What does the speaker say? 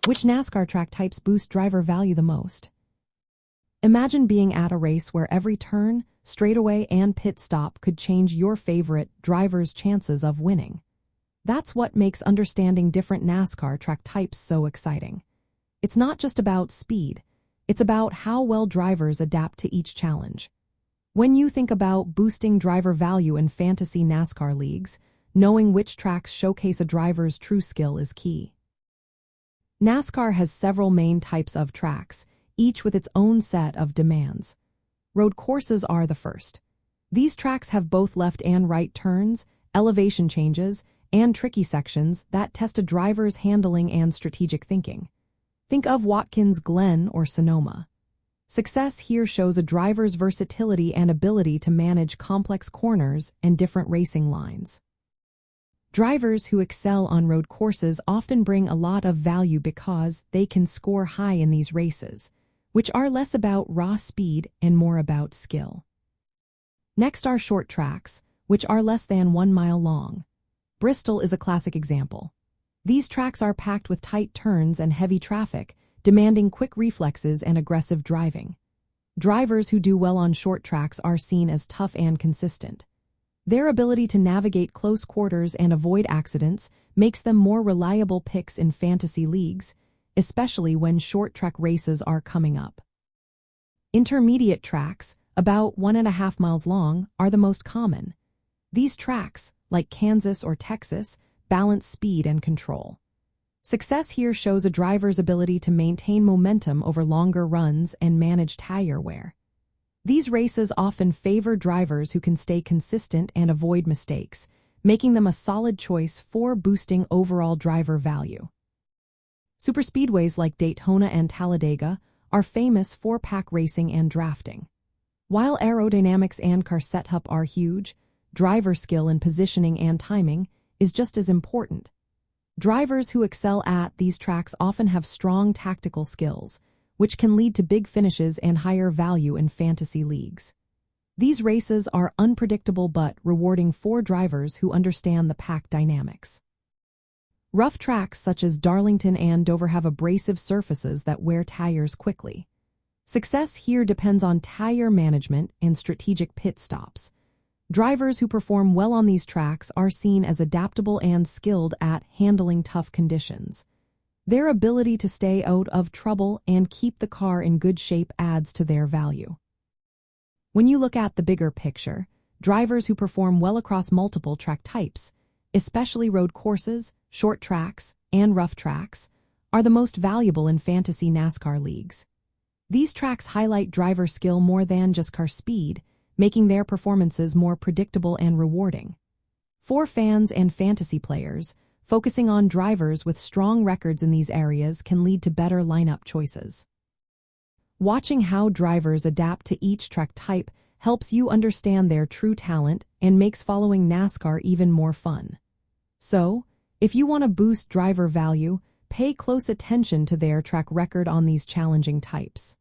Which NASCAR track types boost driver value the most? Imagine being at a race where every turn, straightaway, and pit stop could change your favorite driver's chances of winning. That's what makes understanding different NASCAR track types so exciting. It's not just about speed, it's about how well drivers adapt to each challenge. When you think about boosting driver value in fantasy NASCAR leagues, knowing which tracks showcase a driver's true skill is key. NASCAR has several main types of tracks, each with its own set of demands. Road courses are the first. These tracks have both left and right turns, elevation changes, and tricky sections that test a driver's handling and strategic thinking. Think of Watkins Glen or Sonoma. Success here shows a driver's versatility and ability to manage complex corners and different racing lines. Drivers who excel on road courses often bring a lot of value because they can score high in these races, which are less about raw speed and more about skill. Next are short tracks, which are less than 1 mile long. Bristol is a classic example. These tracks are packed with tight turns and heavy traffic, demanding quick reflexes and aggressive driving. Drivers who do well on short tracks are seen as tough and consistent. Their ability to navigate close quarters and avoid accidents makes them more reliable picks in fantasy leagues, especially when short track races are coming up. Intermediate tracks, about 1.5 miles long, are the most common. These tracks, like Kansas or Texas, balance speed and control. Success here shows a driver's ability to maintain momentum over longer runs and manage tire wear. These races often favor drivers who can stay consistent and avoid mistakes, making them a solid choice for boosting overall driver value. Superspeedways like Daytona and Talladega are famous for pack racing and drafting. While aerodynamics and car setup are huge, driver skill in positioning and timing is just as important. Drivers who excel at these tracks often have strong tactical skills, which can lead to big finishes and higher value in fantasy leagues. These races are unpredictable but rewarding for drivers who understand the pack dynamics. Rough tracks such as Darlington and Dover have abrasive surfaces that wear tires quickly. Success here depends on tire management and strategic pit stops. Drivers who perform well on these tracks are seen as adaptable and skilled at handling tough conditions. Their ability to stay out of trouble and keep the car in good shape adds to their value. When you look at the bigger picture, drivers who perform well across multiple track types, especially road courses, short tracks, and rough tracks, are the most valuable in fantasy NASCAR leagues. These tracks highlight driver skill more than just car speed, making their performances more predictable and rewarding. For fans and fantasy players, focusing on drivers with strong records in these areas can lead to better lineup choices. Watching how drivers adapt to each track type helps you understand their true talent and makes following NASCAR even more fun. So, if you want to boost driver value, pay close attention to their track record on these challenging types.